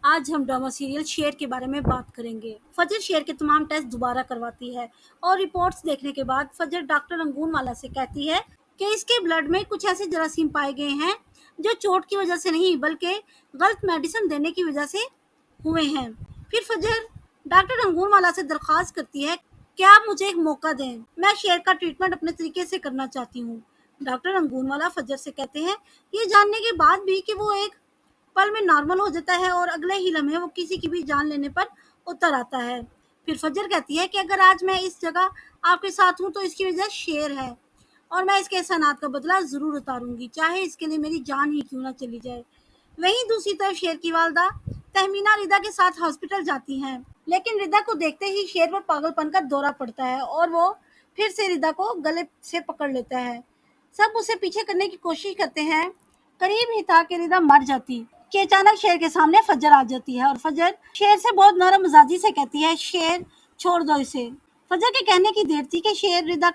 आज हम drama serial शेर के बारे में बात करेंगे। फजर शेर के तमाम टेस्ट दोबारा करवाती है और रिपोर्ट्स देखने के बाद फजर डॉक्टर अंगूनवाला से कहती है कि इसके ब्लड में कुछ ऐसे जरासीम पाए गए हैं जो चोट की वजह से नहीं बल्कि गलत मेडिसिन देने की वजह से हुए हैं। फिर फजर डॉक्टर अंगूनवाला से दरख्वास्त करती है कि आप मुझे एक मौका दें, मैं शेर का ट्रीटमेंट अपने तरीके से करना चाहती हूँ। डॉक्टर अंगूनवाला फजर से कहते हैं ये जानने के बाद भी कि वो एक पल में नॉर्मल हो जाता है और अगले ही लम्हे वो किसी की भी जान लेने पर उतर आता है। फिर फजर कहती है कि अगर आज मैं इस जगह आपके साथ हूँ तो इसकी वजह शेर है और मैं इसके एहसानात का बदला ज़रूर उतारूंगी, चाहे इसके लिए मेरी जान ही क्यों ना चली जाए। वहीं दूसरी तरफ शेर की वालदा तहमीना रिदा के साथ हॉस्पिटल जाती हैं, लेकिन रिदा को देखते ही शेर पर पागलपन का दौरा पड़ता है और वो फिर से रिदा को गले से पकड़ लेता है। सब उसे पीछे करने की कोशिश करते हैं। करीब ही था कि रिदा मर जाती कि अचानक शेर के सामने फजर आ जाती है और फजर शेर से बहुत नरम मिजाजी से कहती है, शेर छोड़ दो इसे। फजर के कहने की देर थी कि शेर रिदा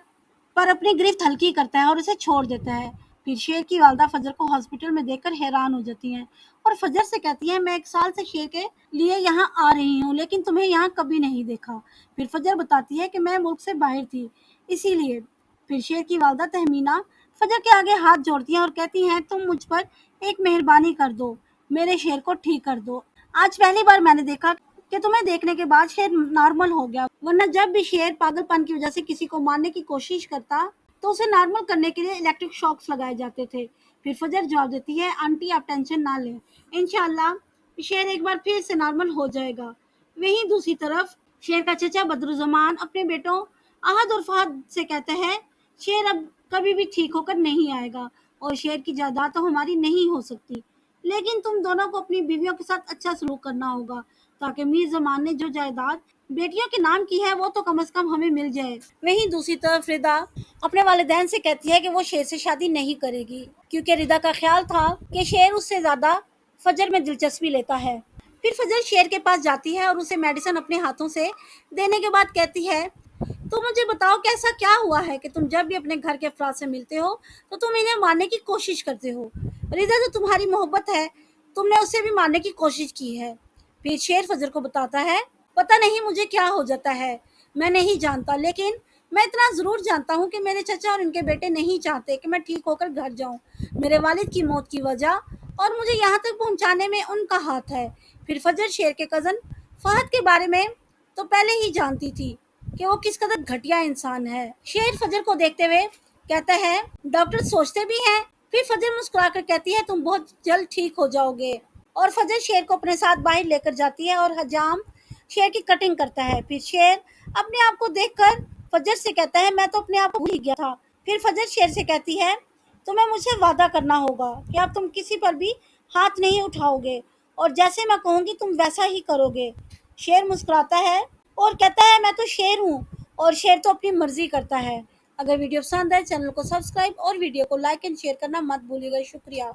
पर अपनी गिरफ्त हल्की करता है और उसे छोड़ देता है। फिर शेर की वालदा फजर को हॉस्पिटल में देखकर हैरान हो जाती हैं और फजर से कहती है, मैं 1 साल से शेर के लिए यहाँ आ रही हूँ लेकिन तुम्हें यहाँ कभी नहीं देखा। फिर फजर बताती है कि मैं मुल्क से बाहर थी इसीलिए। फिर शेर की वालदा तहमीना फजर के आगे हाथ जोड़ती हैं और कहती हैं, तुम मुझ पर एक मेहरबानी कर दो, मेरे शेर को ठीक कर दो। आज पहली बार मैंने देखा कि तुम्हें देखने के बाद शेर नॉर्मल हो गया, वरना जब भी शेर पागलपन की वजह से किसी को मारने की कोशिश करता तो उसे नॉर्मल करने के लिए इलेक्ट्रिक शॉक्स लगाए जाते थे। फिर फजर जवाब देती है, आंटी आप टेंशन ना लें, इंशाल्लाह शेर एक बार फिर से नॉर्मल हो जाएगा। वहीं दूसरी तरफ शेर का चचा बदरुज्जमान अपने बेटों आहद और फहद से कहता है, शेर अब कभी भी ठीक होकर नहीं आएगा और शेर की जायदाद तो हमारी नहीं हो सकती, लेकिन तुम दोनों को अपनी बीवियों के साथ अच्छा सलूक करना होगा ताकि मीर जमान ने जो जायदाद बेटियों के नाम की है वो तो कम से कम हमें मिल जाए। वहीं दूसरी तरफ रिदा अपने वालिदैन से कहती है कि वो शेर से शादी नहीं करेगी क्योंकि रिदा का ख्याल था कि शेर उससे ज्यादा फजर में दिलचस्पी लेता है। फिर फजर शेर के पास जाती है और उसे मेडिसिन अपने हाथों से देने के बाद कहती है, तो मुझे बताओ कि ऐसा क्या हुआ है कि तुम जब भी अपने घर के अफराद से मिलते हो तो तुम इन्हें मारने की कोशिश करते हो। रिदा जो तुम्हारी मोहब्बत है तुमने उसे भी मारने की कोशिश की है। फिर शेर फजर को बताता है, पता नहीं मुझे क्या हो जाता है, मैं नहीं जानता, लेकिन मैं इतना ज़रूर जानता हूँ कि मेरे चचा और उनके बेटे नहीं चाहते कि मैं ठीक होकर घर जाऊँ। मेरे वालिद की मौत की वजह और मुझे यहाँ तक पहुँचाने में उनका हाथ है। फिर फजर शेर के कज़न फहद के बारे में तो पहले ही जानती थी कि वो किस कदर घटिया इंसान है। शेर फजर को देखते हुए कहता है, डॉक्टर सोचते भी हैं। फिर फजर मुस्कुराकर कहती है, तुम बहुत जल्द ठीक हो जाओगे। और फजर शेर को अपने साथ बाहर लेकर जाती है और हजाम शेर की कटिंग करता है। फिर शेर अपने आप को देखकर फजर से कहता है, मैं तो अपने आप को भूल ही गया था। फिर फजर शेर से कहती है, तुम्हें मुझे वादा करना होगा कि अब तुम किसी पर भी हाथ नहीं उठाओगे और जैसे मैं कहूँगी तुम वैसा ही करोगे। शेर मुस्कुराता है और कहता है, मैं तो शेर हूँ और शेर तो अपनी मर्जी करता है। अगर वीडियो पसंद आए चैनल को सब्सक्राइब और वीडियो को लाइक एंड शेयर करना मत भूलिएगा। शुक्रिया।